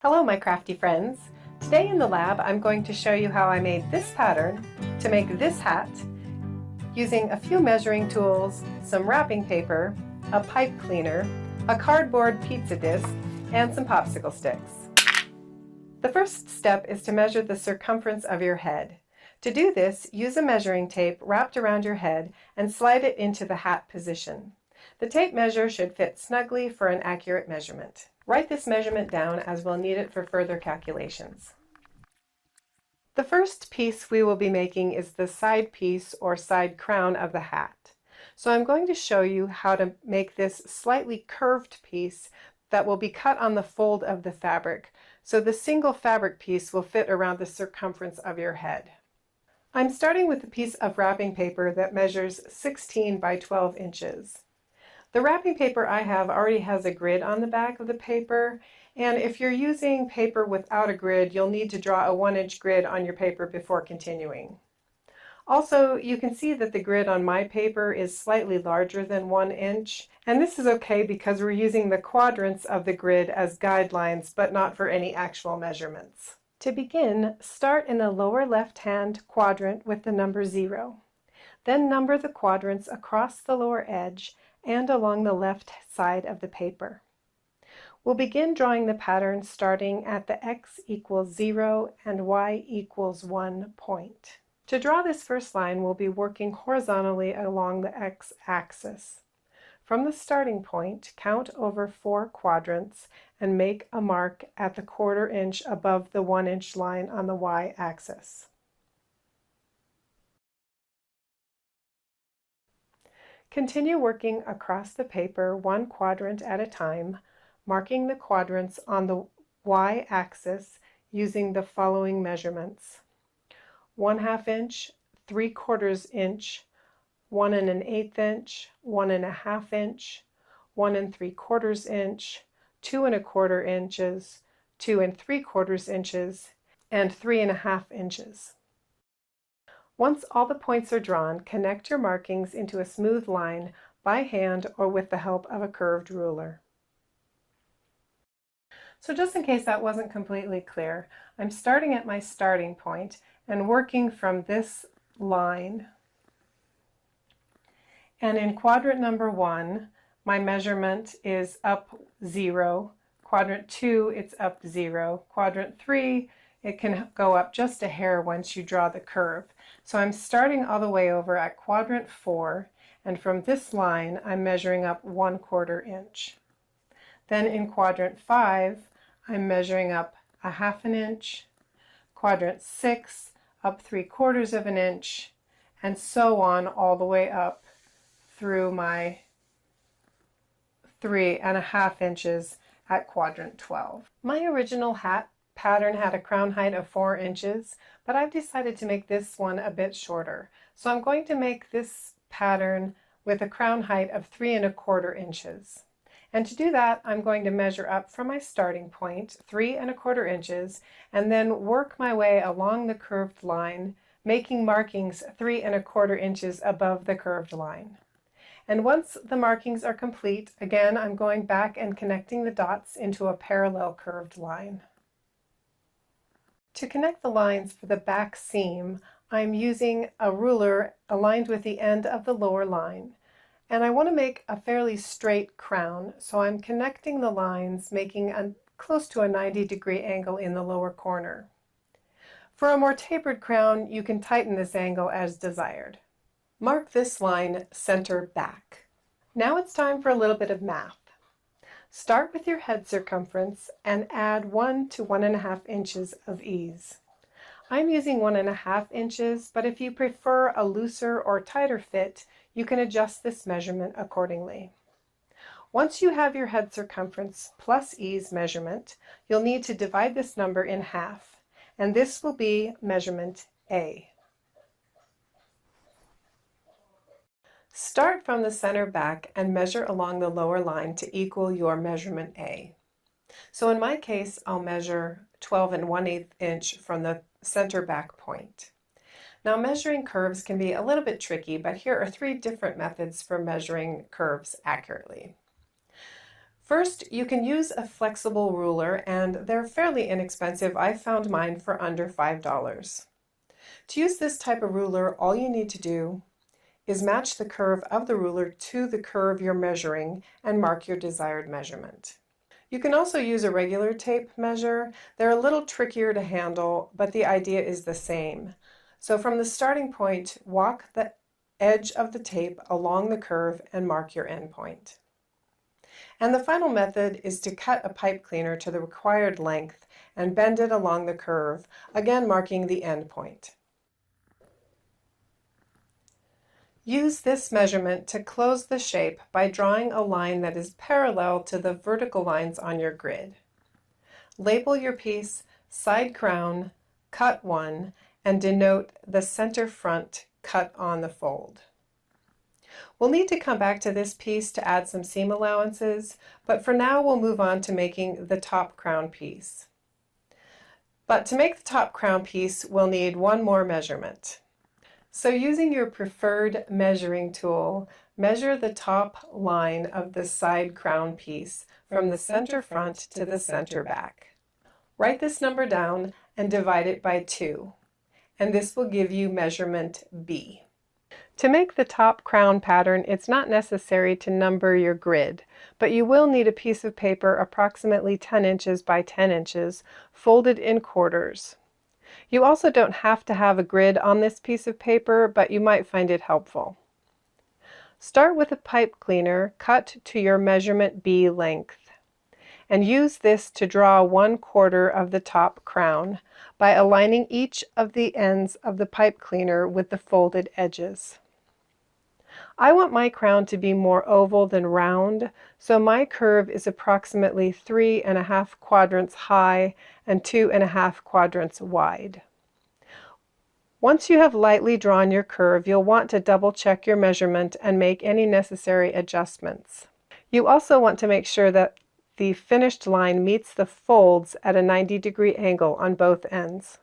Hello my crafty friends! Today in the lab I'm going to show you how I made this pattern to make this hat using a few measuring tools, some wrapping paper, a pipe cleaner, a cardboard pizza disc, and some popsicle sticks. The first step is to measure the circumference of your head. To do this, use a measuring tape wrapped around your head and slide it into the hat position. The tape measure should fit snugly for an accurate measurement. Write this measurement down as we'll need it for further calculations. The first piece we will be making is the side piece or side crown of the hat. So I'm going to show you how to make this slightly curved piece that will be cut on the fold of the fabric. So the single fabric piece will fit around the circumference of your head. I'm starting with a piece of wrapping paper that measures 16 by 12 inches. The wrapping paper I have already has a grid on the back of the paper, and if you're using paper without a grid, you'll need to draw a 1-inch grid on your paper before continuing. Also, you can see that the grid on my paper is slightly larger than 1 inch, and this is okay because we're using the quadrants of the grid as guidelines, but not for any actual measurements. To begin, start in the lower left-hand quadrant with the number 0. Then number the quadrants across the lower edge and along the left side of the paper. We'll begin drawing the pattern starting at the x equals 0 and y equals 1 point. To draw this first line, we'll be working horizontally along the x-axis. From the starting point, count over 4 quadrants and make a mark at the 1/4 inch above the 1-inch line on the y-axis. Continue working across the paper 1 quadrant at a time, marking the quadrants on the y-axis using the following measurements: 1/2 inch, 3/4 inch, 1 1/8 inch, 1 1/2 inch, 1 3/4 inch, 2 1/4 inches, 2 3/4 inches, and 3 1/2 inches. Once all the points are drawn, connect your markings into a smooth line by hand or with the help of a curved ruler. So just in case that wasn't completely clear, I'm starting at my starting point and working from this line. And in quadrant number 1, my measurement is up 0. Quadrant 2, it's up 0. Quadrant 3, it can go up just a hair once you draw the curve. So I'm starting all the way over at quadrant 4, and from this line I'm measuring up 1/4 inch. Then in quadrant 5, I'm measuring up 1/2 inch, quadrant 6, up 3/4 inch, and so on all the way up through my 3 1/2 inches at quadrant 12. My original hat pattern had a crown height of 4 inches, but I've decided to make this one a bit shorter. So I'm going to make this pattern with a crown height of 3 1/4 inches. And to do that, I'm going to measure up from my starting point, 3 1/4 inches, and then work my way along the curved line, making markings 3 1/4 inches above the curved line. And once the markings are complete, again, I'm going back and connecting the dots into a parallel curved line. To connect the lines for the back seam, I'm using a ruler aligned with the end of the lower line. And I want to make a fairly straight crown, so I'm connecting the lines, making close to a 90-degree angle in the lower corner. For a more tapered crown, you can tighten this angle as desired. Mark this line center back. Now it's time for a little bit of math. Start with your head circumference and add 1 to 1 1/2 inches of ease. I'm using 1 1/2 inches, but if you prefer a looser or tighter fit, you can adjust this measurement accordingly. Once you have your head circumference plus ease measurement, you'll need to divide this number in half, and this will be measurement A. Start from the center back and measure along the lower line to equal your measurement A. So in my case, I'll measure 12 1/8 inch from the center back point. Now measuring curves can be a little bit tricky, but here are 3 different methods for measuring curves accurately. First, you can use a flexible ruler, and they're fairly inexpensive. I found mine for under $5. To use this type of ruler, all you need to do is match the curve of the ruler to the curve you're measuring and mark your desired measurement. You can also use a regular tape measure. They're a little trickier to handle, but the idea is the same. So from the starting point, walk the edge of the tape along the curve and mark your end point. And the final method is to cut a pipe cleaner to the required length and bend it along the curve, again marking the end point. Use this measurement to close the shape by drawing a line that is parallel to the vertical lines on your grid. Label your piece side crown, cut 1, and denote the center front cut on the fold. We'll need to come back to this piece to add some seam allowances, but for now we'll move on to making the top crown piece. But to make the top crown piece, we'll need one more measurement. So using your preferred measuring tool, measure the top line of the side crown piece from the center front to the center back. Write this number down and divide it by 2, and this will give you measurement B. To make the top crown pattern, it's not necessary to number your grid, but you will need a piece of paper approximately 10 inches by 10 inches, folded in quarters. You also don't have to have a grid on this piece of paper, but you might find it helpful. Start with a pipe cleaner cut to your measurement B length, and use this to draw 1/4 of the top crown by aligning each of the ends of the pipe cleaner with the folded edges. I want my crown to be more oval than round, so my curve is approximately 3.5 quadrants high and 2.5 quadrants wide. Once you have lightly drawn your curve, you'll want to double check your measurement and make any necessary adjustments. You also want to make sure that the finished line meets the folds at a 90-degree angle on both ends.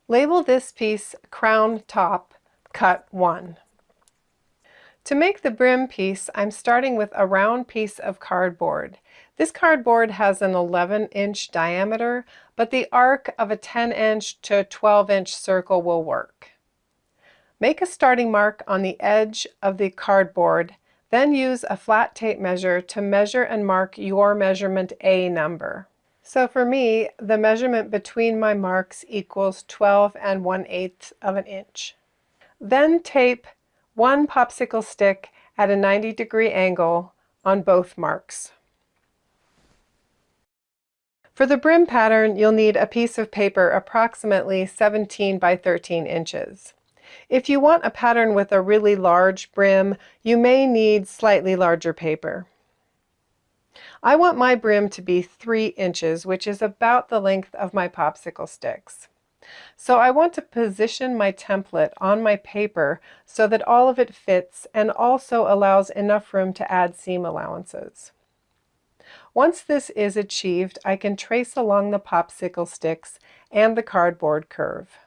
Label this piece crown top, cut 1. To make the brim piece, I'm starting with a round piece of cardboard. This cardboard has an 11-inch diameter, but the arc of a 10-inch to 12-inch circle will work. Make a starting mark on the edge of the cardboard, then use a flat tape measure to measure and mark your measurement A number. So for me, the measurement between my marks equals 12 1/8 of an inch. Then tape one popsicle stick at a 90-degree angle on both marks. For the brim pattern, you'll need a piece of paper approximately 17 by 13 inches. If you want a pattern with a really large brim, you may need slightly larger paper. I want my brim to be 3 inches, which is about the length of my popsicle sticks. So I want to position my template on my paper so that all of it fits and also allows enough room to add seam allowances. Once this is achieved, I can trace along the popsicle sticks and the cardboard curve.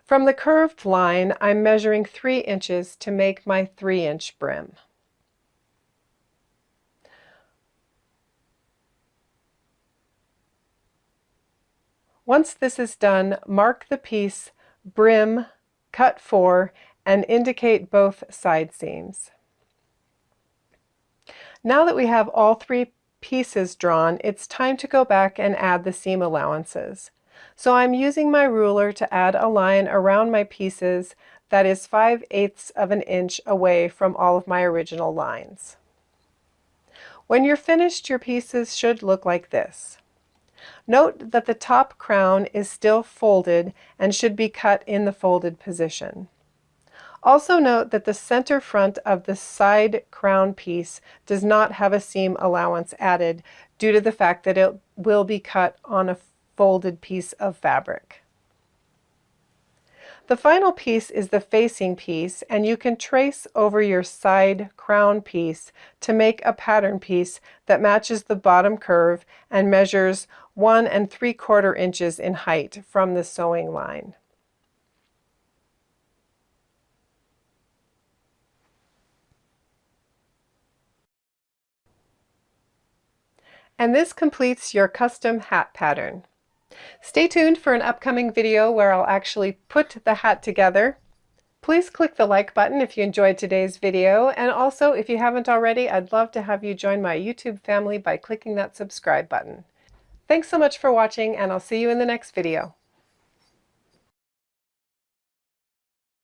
From the curved line, I'm measuring 3 inches to make my 3-inch brim. Once this is done, mark the piece brim, cut 4, and indicate both side seams. Now that we have all 3 pieces drawn, it's time to go back and add the seam allowances. So I'm using my ruler to add a line around my pieces that is 5/8 of an inch away from all of my original lines. When you're finished, your pieces should look like this. Note that the top crown is still folded and should be cut in the folded position. Also note that the center front of the side crown piece does not have a seam allowance added due to the fact that it will be cut on a folded piece of fabric. The final piece is the facing piece, and you can trace over your side crown piece to make a pattern piece that matches the bottom curve and measures 1 3/4 inches in height from the sewing line. And this completes your custom hat pattern. Stay tuned for an upcoming video where I'll actually put the hat together. Please click the like button if you enjoyed today's video, and also if you haven't already, I'd love to have you join my YouTube family by clicking that subscribe button. Thanks so much for watching, and I'll see you in the next video.